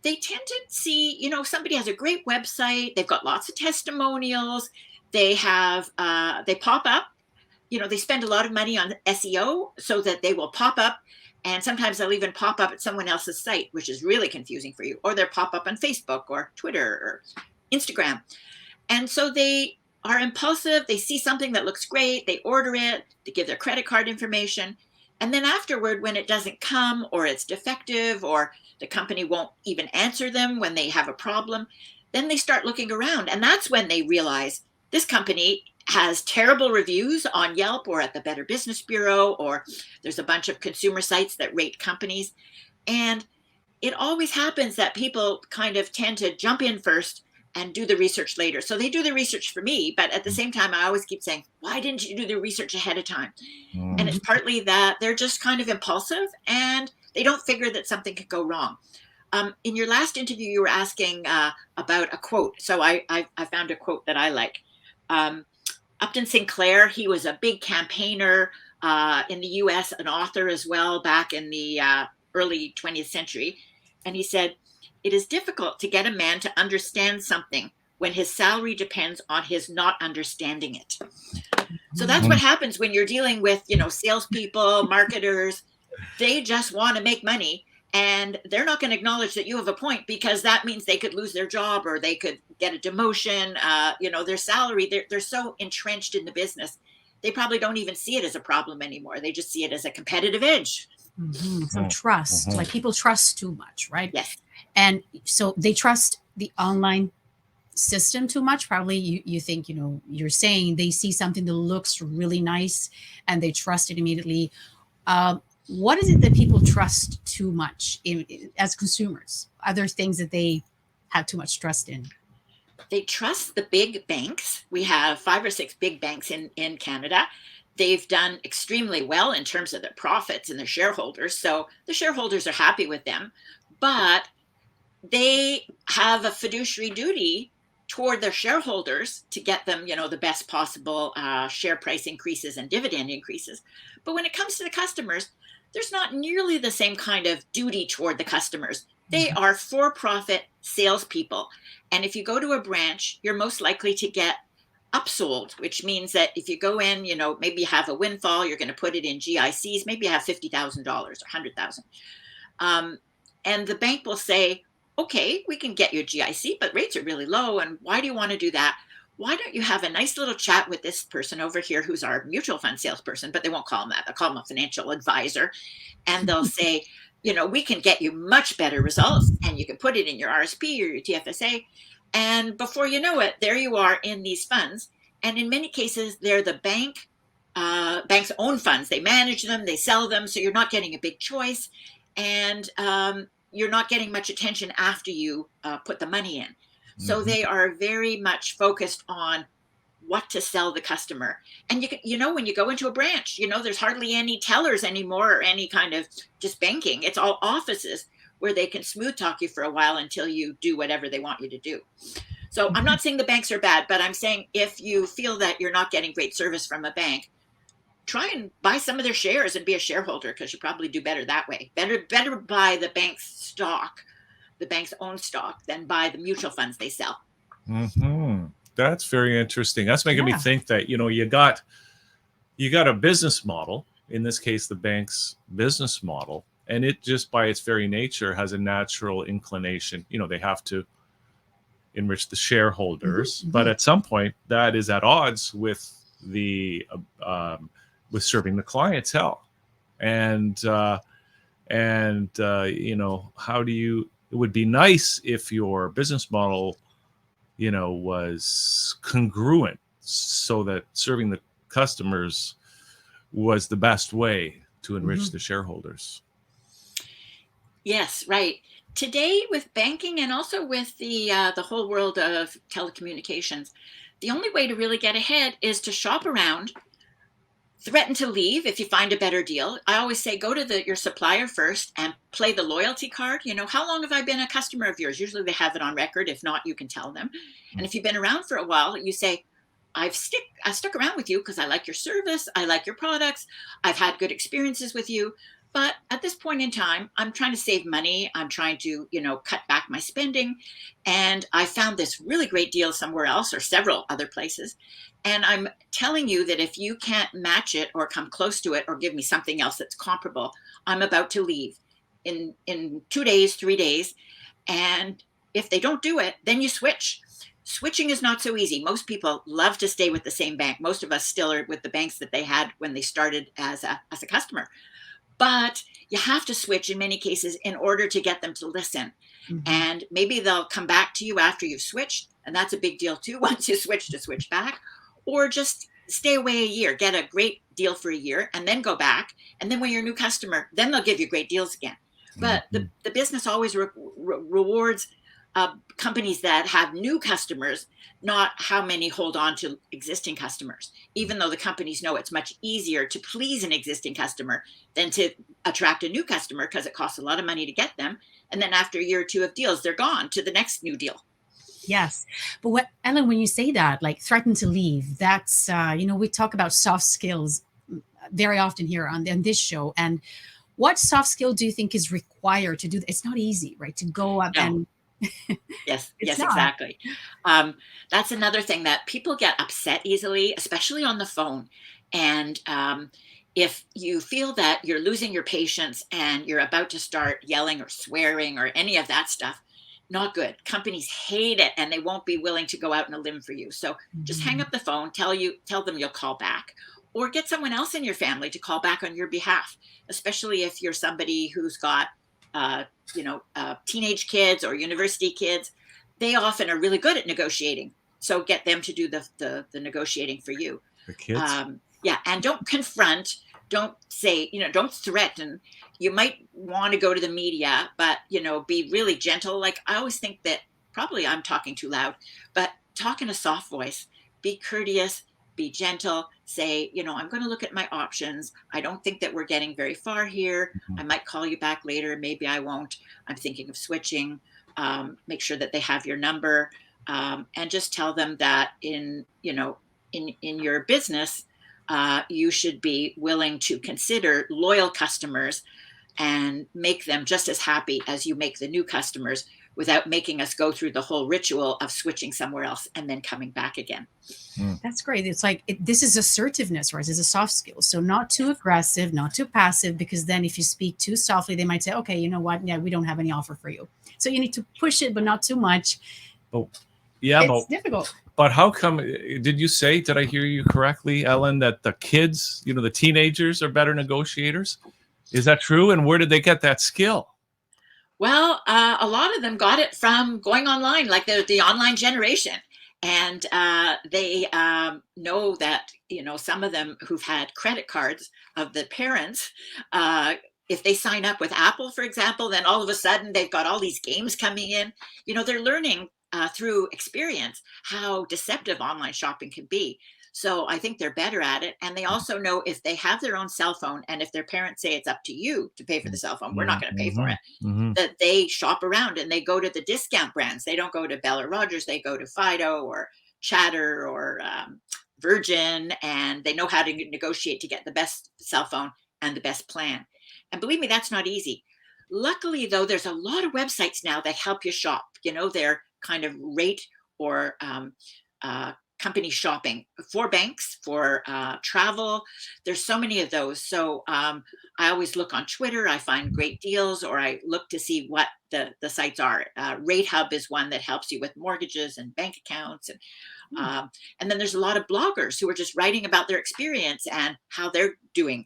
they tend to see, somebody has a great website. They've got lots of testimonials. They pop up. They spend a lot of money on SEO so that they will pop up. And sometimes they'll even pop up at someone else's site, which is really confusing for you. Or they'll pop up on Facebook or Twitter or Instagram. And so they are impulsive. They see something that looks great. They order it. They give their credit card information. And then afterward, when it doesn't come or it's defective or the company won't even answer them when they have a problem, then they start looking around. And that's when they realize this company has terrible reviews on Yelp or at the Better Business Bureau, or there's a bunch of consumer sites that rate companies. And it always happens that people kind of tend to jump in first and do the research later. So they do the research for me, but at the same time, I always keep saying, why didn't you do the research ahead of time? And it's partly that they're just kind of impulsive and they don't figure that something could go wrong. In your last interview, you were asking about a quote. So I found a quote that I like. Upton Sinclair, he was a big campaigner in the US, an author as well, back in the early 20th century. And he said, "It is difficult to get a man to understand something when his salary depends on his not understanding it." So that's what happens when you're dealing with, salespeople, marketers. They just want to make money. And they're not going to acknowledge that you have a point, because that means they could lose their job or they could get a demotion. Their salary, they're so entrenched in the business. They probably don't even see it as a problem anymore. They just see it as a competitive edge. So trust, like people trust too much, right? Yes. And so they trust the online system too much. Probably you think, you're saying they see something that looks really nice and they trust it immediately. What is it that people trust too much as consumers? Are there things that they have too much trust in? They trust the big banks. We have 5 or 6 big banks in Canada. They've done extremely well in terms of their profits and their shareholders. So the shareholders are happy with them, but they have a fiduciary duty toward their shareholders to get them, the best possible share price increases and dividend increases. But when it comes to the customers, there's not nearly the same kind of duty toward the customers. They are for-profit salespeople. And if you go to a branch, you're most likely to get upsold, which means that if you go in, maybe you have a windfall, you're going to put it in GICs, maybe you have $50,000 or $100,000. And the bank will say, okay, we can get your GIC, but rates are really low. And why do you want to do that? Why don't you have a nice little chat with this person over here who's our mutual fund salesperson, but they won't call him that. They'll call him a financial advisor. And they'll say, we can get you much better results, and you can put it in your RSP or your TFSA. And before you know it, there you are in these funds. And in many cases, they're the bank's own funds. They manage them, they sell them. So you're not getting a big choice. And you're not getting much attention after you put the money in. So they are very much focused on what to sell the customer. And when you go into a branch, there's hardly any tellers anymore or any kind of just banking. It's all offices where they can smooth talk you for a while until you do whatever they want you to do. So I'm not saying the banks are bad, but I'm saying if you feel that you're not getting great service from a bank, try and buy some of their shares and be a shareholder, because you probably do better that way. Better buy the bank's stock, the bank's own stock, than buy the mutual funds they sell. That's very interesting. That's making me think that, you got a business model, in this case, the bank's business model, and it just by its very nature has a natural inclination. They have to enrich the shareholders, but at some point that is at odds with with serving the clientele. And how do you, it would be nice if your business model, was congruent so that serving the customers was the best way to enrich the shareholders. Yes, right. Today with banking and also with the whole world of telecommunications, the only way to really get ahead is to shop around, threaten to leave if you find a better deal. I always say, go to your supplier first and play the loyalty card. You know, how long have I been a customer of yours? Usually they have it on record. If not, you can tell them. And if you've been around for a while, you say, I stuck around with you because I like your service. I like your products. I've had good experiences with you. But at this point in time, I'm trying to save money. I'm trying to, cut back my spending. And I found this really great deal somewhere else or several other places. And I'm telling you that if you can't match it or come close to it or give me something else that's comparable, I'm about to leave in 2 days, 3 days. And if they don't do it, then you switch. Switching is not so easy. Most people love to stay with the same bank. Most of us still are with the banks that they had when they started as a customer. But you have to switch in many cases in order to get them to listen. And maybe they'll come back to you after you've switched. And that's a big deal too, once you switch to switch back. Or just stay away a year, get a great deal for a year and then go back. And then when you're a new customer, then they'll give you great deals again. But the business always rewards companies that have new customers, not how many hold on to existing customers, even though the companies know it's much easier to please an existing customer than to attract a new customer because it costs a lot of money to get them. And then after a year or two of deals, they're gone to the next new deal. Yes. But Ellen, when you say that, like threaten to leave, that's, we talk about soft skills very often here on this show. And what soft skill do you think is required to do that? It's not easy, right? To go up and Yes, It's yes, not. exactly. That's another thing that people get upset easily, especially on the phone. And if you feel that you're losing your patience and you're about to start yelling or swearing or any of that stuff, not good. Companies hate it and they won't be willing to go out on a limb for you. So just hang up the phone, tell them you'll call back, or get someone else in your family to call back on your behalf, especially if you're somebody who's got teenage kids or university kids. They often are really good at negotiating. So get them to do the negotiating for you. The kids. And don't confront, don't say, don't threaten. You might want to go to the media, but, be really gentle. Like I always think that probably I'm talking too loud, but talk in a soft voice, be courteous, be gentle, say, I'm going to look at my options. I don't think that we're getting very far here. I might call you back later. Maybe I won't. I'm thinking of switching. Make sure that they have your number, and just tell them that in your business, you should be willing to consider loyal customers and make them just as happy as you make the new customers without making us go through the whole ritual of switching somewhere else and then coming back again. That's great. It's like this is assertiveness, right? It's a soft skill. So not too aggressive, not too passive, because then if you speak too softly, they might say, okay, you know what? Yeah, we don't have any offer for you. So you need to push it, but not too much. It's difficult. But how come, did I hear you correctly, Ellen, that the kids, the teenagers are better negotiators? Is that true? And where did they get that skill? Well, a lot of them got it from going online, like the online generation. And they know that, some of them who've had credit cards of the parents, if they sign up with Apple, for example, then all of a sudden they've got all these games coming in. They're learning through experience how deceptive online shopping can be. So I think they're better at it. And they also know if they have their own cell phone and if their parents say it's up to you to pay for the cell phone, we're not going to pay for it, that they shop around and they go to the discount brands. They don't go to Bell or Rogers. They go to Fido or Chatter or Virgin, and they know how to negotiate to get the best cell phone and the best plan. And believe me, that's not easy. Luckily, though, there's a lot of websites now that help you shop. They're kind of rate or company shopping for banks, for travel. There's so many of those. So I always look on Twitter. I find great deals, or I look to see what the sites are. Rate Hub is one that helps you with mortgages and bank accounts. And then there's a lot of bloggers who are just writing about their experience and how they're doing.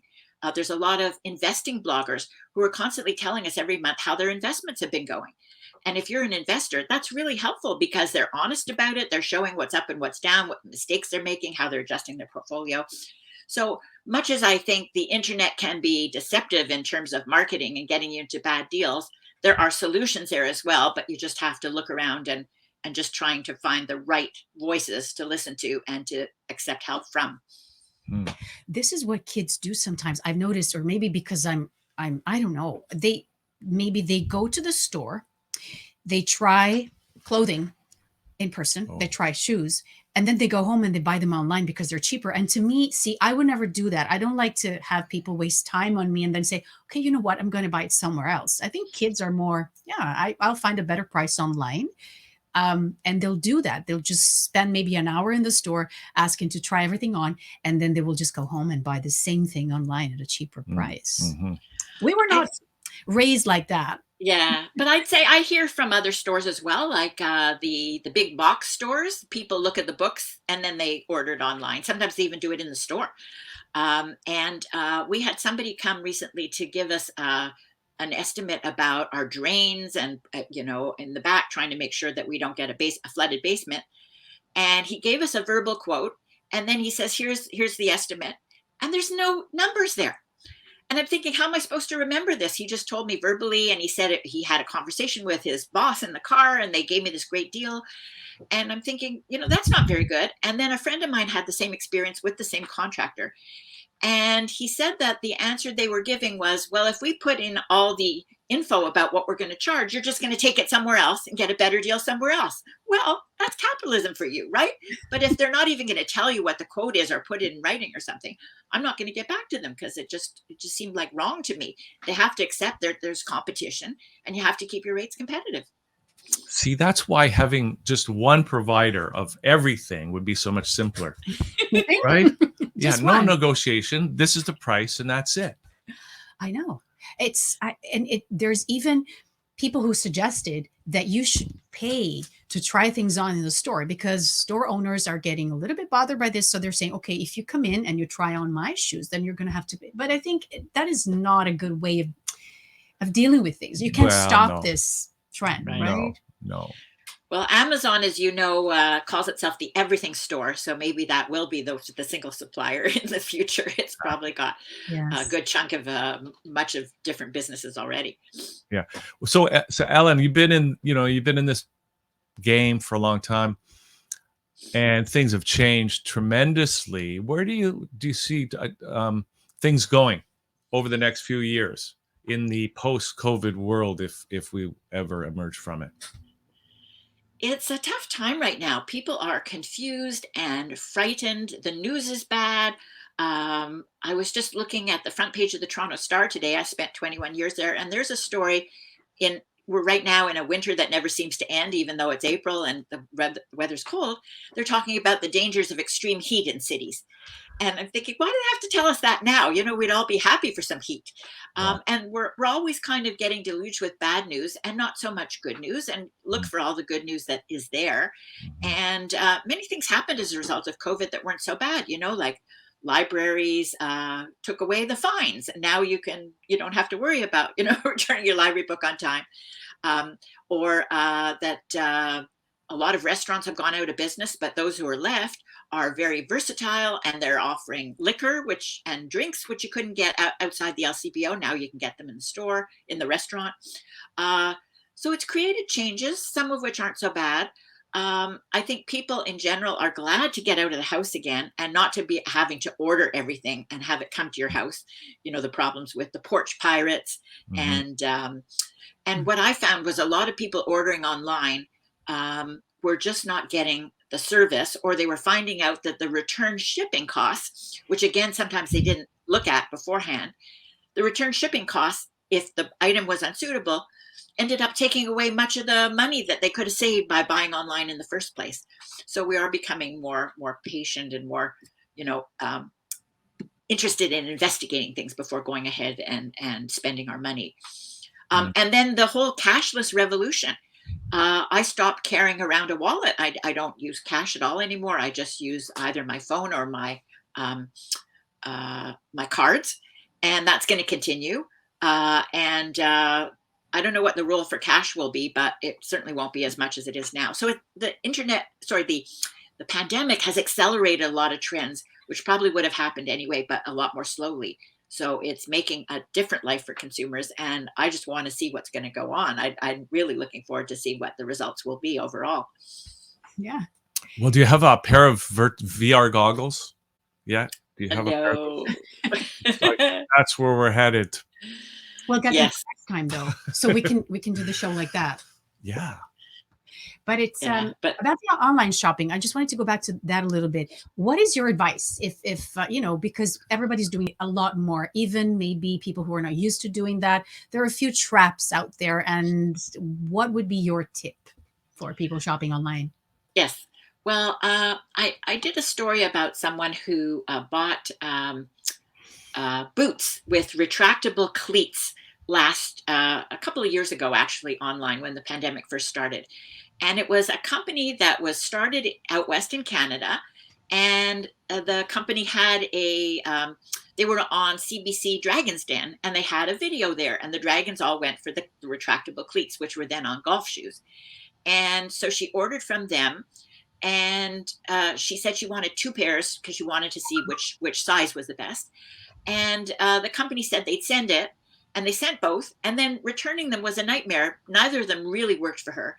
There's a lot of investing bloggers who are constantly telling us every month how their investments have been going. And if you're an investor, that's really helpful because they're honest about it. They're showing what's up and what's down, what mistakes they're making, how they're adjusting their portfolio. So much as I think the internet can be deceptive in terms of marketing and getting you into bad deals, there are solutions there as well, but you just have to look around and just trying to find the right voices to listen to and to accept help from. This is what kids do sometimes. I've noticed, or maybe because I don't know. They go to the store, they try clothing in person, they try shoes, and then they go home and they buy them online because they're cheaper. And to me, see, I would never do that. I don't like to have people waste time on me and then say, okay, you know what, I'm going to buy it somewhere else. I think kids are more, I'll find a better price online. And they'll do that. They'll just spend maybe an hour in the store asking to try everything on, and then they will just go home and buy the same thing online at a cheaper price. We were not raised like that. Yeah, but I'd say I hear from other stores as well, like the big box stores. People look at the books and then they order it online. Sometimes they even do it in the store. And we had somebody come recently to give us an estimate about our drains and in the back, trying to make sure that we don't get a flooded basement. And he gave us a verbal quote, and then he says, "Here's the estimate," and there's no numbers there. And I'm thinking, how am I supposed to remember this? He just told me verbally, and he said he had a conversation with his boss in the car, and they gave me this great deal. And I'm thinking, that's not very good. And then a friend of mine had the same experience with the same contractor. And he said that the answer they were giving was, well, if we put in all the info about what we're going to charge, you're just going to take it somewhere else and get a better deal somewhere else. Well, that's capitalism for you, right? But if they're not even going to tell you what the quote is or put it in writing or something, I'm not going to get back to them, because it just seemed like wrong to me. They have to accept that there's competition, and you have to keep your rates competitive. See, that's why having just one provider of everything would be so much simpler, right? Yeah, no one. negotiation. This is the price, and that's it. I know. There's even people who suggested that you should pay to try things on in the store, because store owners are getting a little bit bothered by this. So they're saying, okay, if you come in and you try on my shoes, then you're going to have to pay. But I think that is not a good way of dealing with things. You can't stop this trend, right? No. Well, Amazon, as you know, calls itself the everything store. So maybe that will be the single supplier in the future. It's probably got a good chunk of much of different businesses already. Yeah. So Ellen, you've been in this game for a long time, and things have changed tremendously. Where do you see things going over the next few years in the post-COVID world, if we ever emerge from it? It's a tough time right now. People are confused and frightened. The news is bad. I was just looking at the front page of the Toronto Star today. I spent 21 years there, and there's a story we're right now in a winter that never seems to end, even though it's April and the weather's cold. They're talking about the dangers of extreme heat in cities. And I'm thinking, why do they have to tell us that now? We'd all be happy for some heat. And we're always kind of getting deluged with bad news and not so much good news, and look for all the good news that is there. And many things happened as a result of COVID that weren't so bad, like libraries took away the fines. And now you don't have to worry about, returning your library book on time. Or that a lot of restaurants have gone out of business, but those who are left are very versatile, and they're offering liquor and drinks, which you couldn't get outside the LCBO. Now you can get them in the store, in the restaurant. So it's created changes, some of which aren't so bad. I think people in general are glad to get out of the house again and not to be having to order everything and have it come to your house. The problems with the porch pirates. And what I found was a lot of people ordering online were just not getting the service, or they were finding out that the return shipping costs, which again, sometimes they didn't look at beforehand, the return shipping costs, if the item was unsuitable, ended up taking away much of the money that they could have saved by buying online in the first place. So we are becoming more patient and more, interested in investigating things before going ahead and spending our money. And then the whole cashless revolution. I stopped carrying around a wallet. I don't use cash at all anymore. I just use either my phone or my cards, and that's going to continue. I don't know what the rule for cash will be, but it certainly won't be as much as it is now. So the pandemic has accelerated a lot of trends, which probably would have happened anyway, but a lot more slowly. So it's making a different life for consumers, and I just want to see what's going to go on. I'm really looking forward to see what the results will be overall. Yeah. Well, do you have a pair of VR goggles? Yeah. Do you have a No. It's like, that's where we're headed. We'll get Yes. that next time though, so we can do the show like that. Yeah. But it's Yeah, but about the online shopping. I just wanted to go back to that a little bit. What is your advice if because everybody's doing it a lot more, even maybe people who are not used to doing that. There are a few traps out there, and what would be your tip for people shopping online? Yes. Well, I did a story about someone who bought boots with retractable cleats a couple of years ago, actually, online when the pandemic first started. And it was a company that was started out west in Canada. And the company had they were on CBC Dragon's Den, and they had a video there. And the dragons all went for the retractable cleats, which were then on golf shoes. And so she ordered from them. And she said she wanted 2 pairs because she wanted to see which size was the best. And the company said they'd send it. And they sent both. And then returning them was a nightmare. Neither of them really worked for her.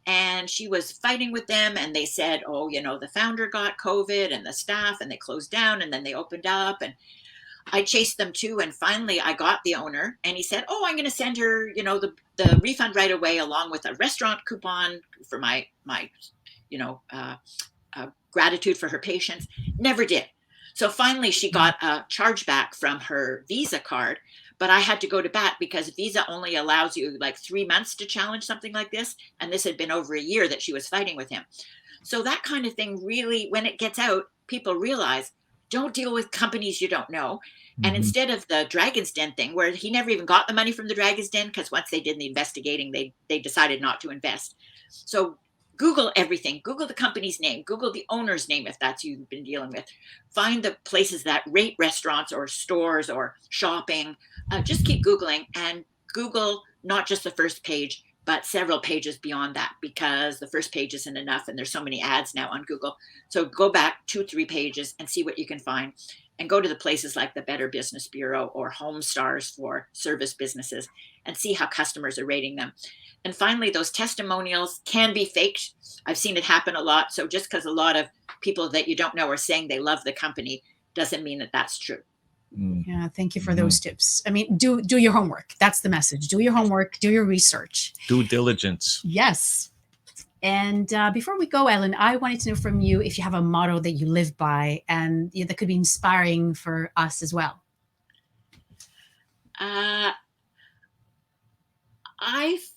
And she was fighting with them, and they said, oh, the founder got COVID and the staff, and they closed down, and then they opened up. And I chased them too. And finally I got the owner, and he said, oh, I'm going to send her, the refund right away, along with a restaurant coupon for my gratitude for her patience. Never did. So finally she got a chargeback from her Visa card. But I had to go to bat because Visa only allows you like 3 months to challenge something like this. And this had been over a year that she was fighting with him. So that kind of thing really, when it gets out, people realize, don't deal with companies you don't know. And instead of the Dragon's Den thing, where he never even got the money from the Dragon's Den, because once they did the investigating, they decided not to invest. So Google everything. Google the company's name. Google the owner's name if that's who you've been dealing with. Find the places that rate restaurants or stores or shopping. Just keep Googling, and Google not just the first page, but several pages beyond that, because the first page isn't enough, and there's so many ads now on Google. So go back 2-3 pages and see what you can find, and go to the places like the Better Business Bureau or Home Stars for service businesses, and see how customers are rating them. And finally, those testimonials can be faked. I've seen it happen a lot. So just because a lot of people that you don't know are saying they love the company doesn't mean that that's true. Yeah, thank you for those tips. I mean, do your homework. That's the message. Do your homework. Do your research. Due diligence. Yes. And before we go, Ellen, I wanted to know from you if you have a motto that you live by and that could be inspiring for us as well. I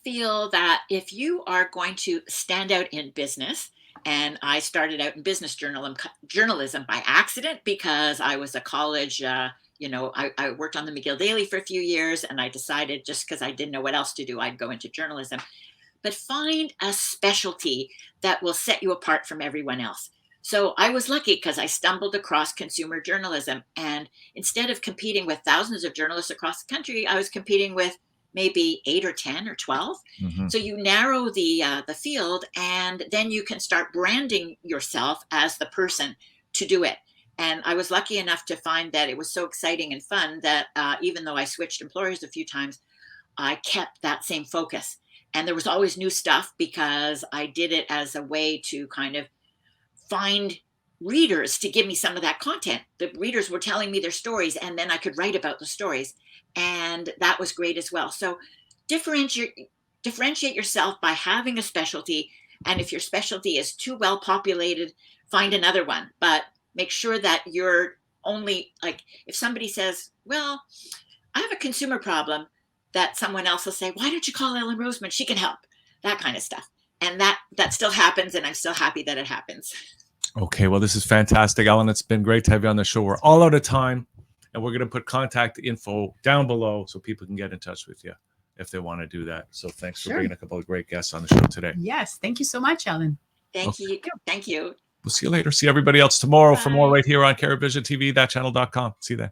feel that if you are going to stand out in business, and I started out in business journalism by accident because I was a college, I worked on the McGill Daily for a few years, and I decided just because I didn't know what else to do, I'd go into journalism. But find a specialty that will set you apart from everyone else. So I was lucky because I stumbled across consumer journalism, and instead of competing with thousands of journalists across the country, I was competing with maybe 8 or 10 or 12. So you narrow the field, and then you can start branding yourself as the person to do it. And I was lucky enough to find that it was so exciting and fun that even though I switched employers a few times, I kept that same focus. And there was always new stuff because I did it as a way to kind of find readers to give me some of that content. The readers were telling me their stories, and then I could write about the stories. And that was great as well. So differentiate yourself by having a specialty. And if your specialty is too well populated, find another one. But make sure that you're only, like, if somebody says, well, I have a consumer problem, that someone else will say, why don't you call Ellen Roseman? She can help. That kind of stuff. And that still happens. And I'm still happy that it happens. Okay, well, this is fantastic, Ellen. It's been great to have you on the show. We're all out of time. And we're going to put contact info down below so people can get in touch with you if they want to do that. So thanks for bringing a couple of great guests on the show today. Yes. Thank you so much, Ellen. Thank you. Thank you. We'll see you later. See everybody else tomorrow for more right here on CareVision TV, thatchannel.com. See you then.